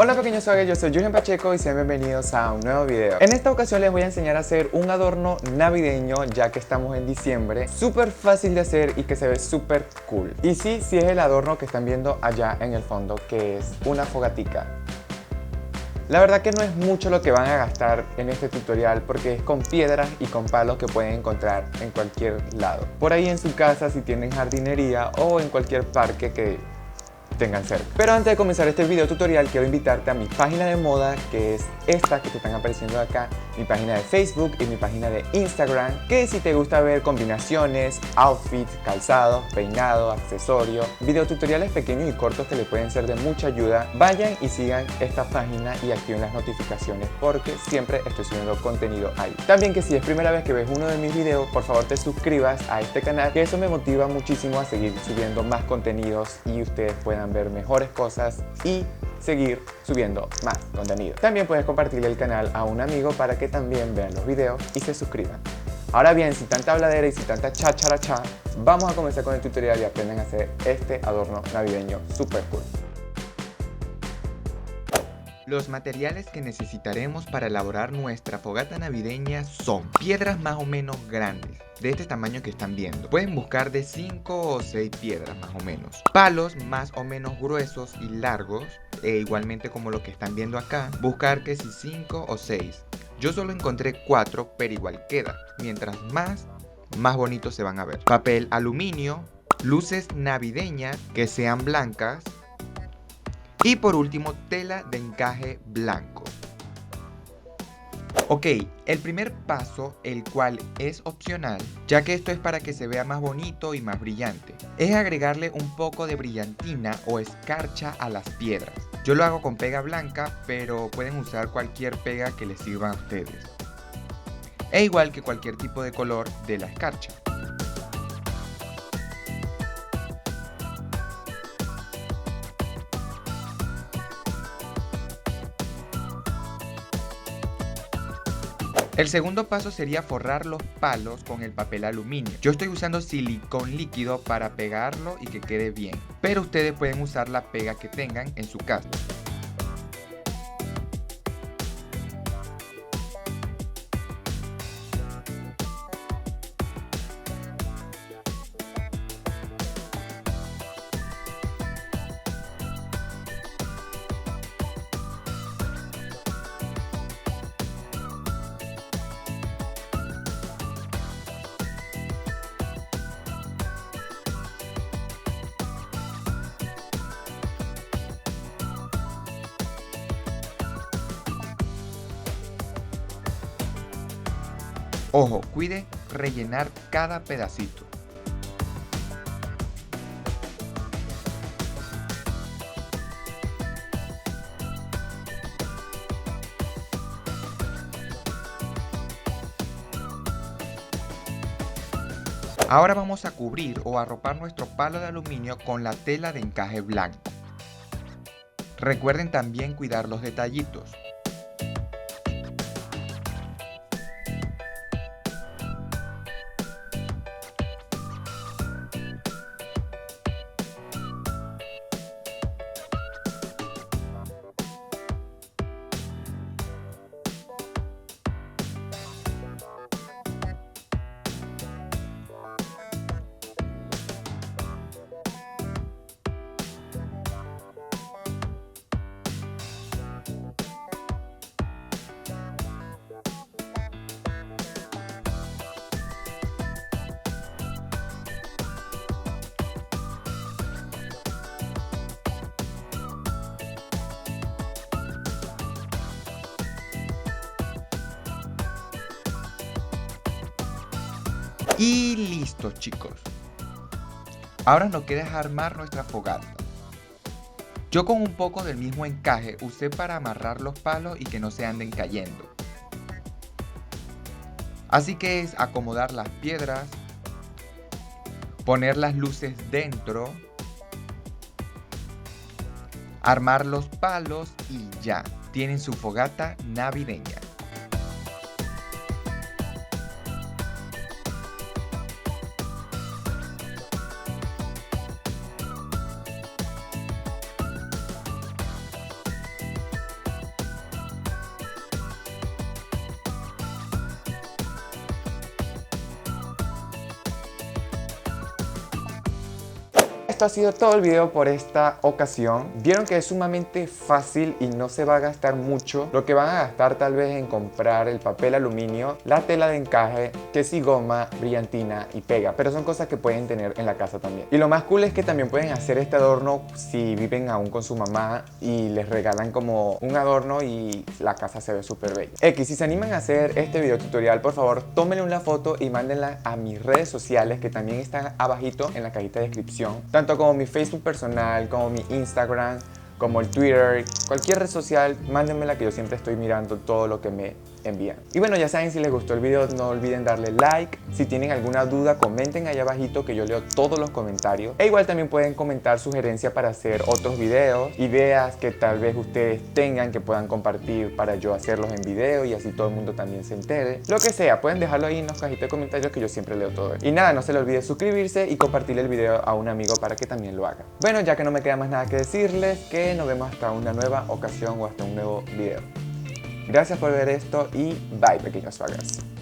Hola pequeños sogues, yo soy Julián Pacheco y sean bienvenidos a un nuevo video. En esta ocasión les voy a enseñar a hacer un adorno navideño ya que estamos en diciembre. Súper fácil de hacer y que se ve súper cool. Y sí es el adorno que están viendo allá en el fondo, que es una fogatica. La verdad que no es mucho lo que van a gastar en este tutorial porque es con piedras y con palos que pueden encontrar en cualquier lado. Por ahí en su casa si tienen jardinería o en cualquier parque que tengan cerca. Pero antes de comenzar este video tutorial quiero invitarte a mi página de moda, que es esta que te están apareciendo acá, mi página de Facebook y mi página de Instagram, que si te gusta ver combinaciones, outfits, calzados, peinados, accesorios, videotutoriales pequeños y cortos que le pueden ser de mucha ayuda, vayan y sigan esta página y activen las notificaciones porque siempre estoy subiendo contenido ahí. También que si es primera vez que ves uno de mis videos, por favor te suscribas a este canal, que eso me motiva muchísimo a seguir subiendo más contenidos y ustedes puedan ver mejores cosas y seguir subiendo más contenido. También puedes compartirle el canal a un amigo para que también vean los videos y se suscriban. Ahora bien, sin tanta habladera y sin tanta chacharacha, vamos a comenzar con el tutorial y aprendan a hacer este adorno navideño super cool. Los materiales que necesitaremos para elaborar nuestra fogata navideña son piedras más o menos grandes, de este tamaño que están viendo. Pueden buscar de 5 o 6 piedras más o menos. Palos más o menos gruesos y largos, igualmente como lo que están viendo acá. Buscar que si 5 o 6. Yo solo encontré 4, pero igual queda. Mientras más bonitos se van a ver. Papel aluminio, luces navideñas que sean blancas. Y por último, tela de encaje blanco. Ok, el primer paso, el cual es opcional, ya que esto es para que se vea más bonito y más brillante, es agregarle un poco de brillantina o escarcha a las piedras. Yo lo hago con pega blanca, pero pueden usar cualquier pega que les sirva a ustedes. E igual que cualquier tipo de color de la escarcha. El segundo paso sería forrar los palos con el papel aluminio. Yo estoy usando silicón líquido para pegarlo y que quede bien, pero ustedes pueden usar la pega que tengan en su casa. Ojo, cuide rellenar cada pedacito. Ahora vamos a cubrir o arropar nuestro palo de aluminio con la tela de encaje blanco. Recuerden también cuidar los detallitos. Y listo, chicos. Ahora nos queda armar nuestra fogata. Yo con un poco del mismo encaje usé para amarrar los palos y que no se anden cayendo. Así que es acomodar las piedras, poner las luces dentro, armar los palos y ya, tienen su fogata navideña. esto ha sido todo el video por esta ocasión. Vieron que es sumamente fácil y no se va a gastar mucho. Lo que van a gastar tal vez en comprar el papel aluminio, la tela de encaje, que si goma, brillantina y pega, pero son cosas que pueden tener en la casa también. Y lo más cool es que también pueden hacer este adorno si viven aún con su mamá y les regalan como un adorno y la casa se ve súper bella. Si se animan a hacer este video tutorial, por favor tómenle una foto y mándenla a mis redes sociales, que también están abajito en la cajita de descripción, tanto como mi Facebook personal, como mi Instagram, como el Twitter, cualquier red social, mándenmela, que yo siempre estoy mirando todo lo que me envían. Y bueno, ya saben, si les gustó el video no olviden darle like. Si tienen alguna duda comenten ahí abajito, que yo leo todos los comentarios. E igual también pueden comentar sugerencias para hacer otros videos, ideas que tal vez ustedes tengan que puedan compartir para yo hacerlos en video y así todo el mundo también se entere. Lo que sea, pueden dejarlo ahí en las cajitas de comentarios, que yo siempre leo todo. Y nada, no se les olvide suscribirse y compartir el video a un amigo para que también lo haga. Bueno, ya que no me queda más nada que decirles, que nos vemos hasta una nueva ocasión o hasta un nuevo video. Gracias por ver esto y bye, pequeños swaggers.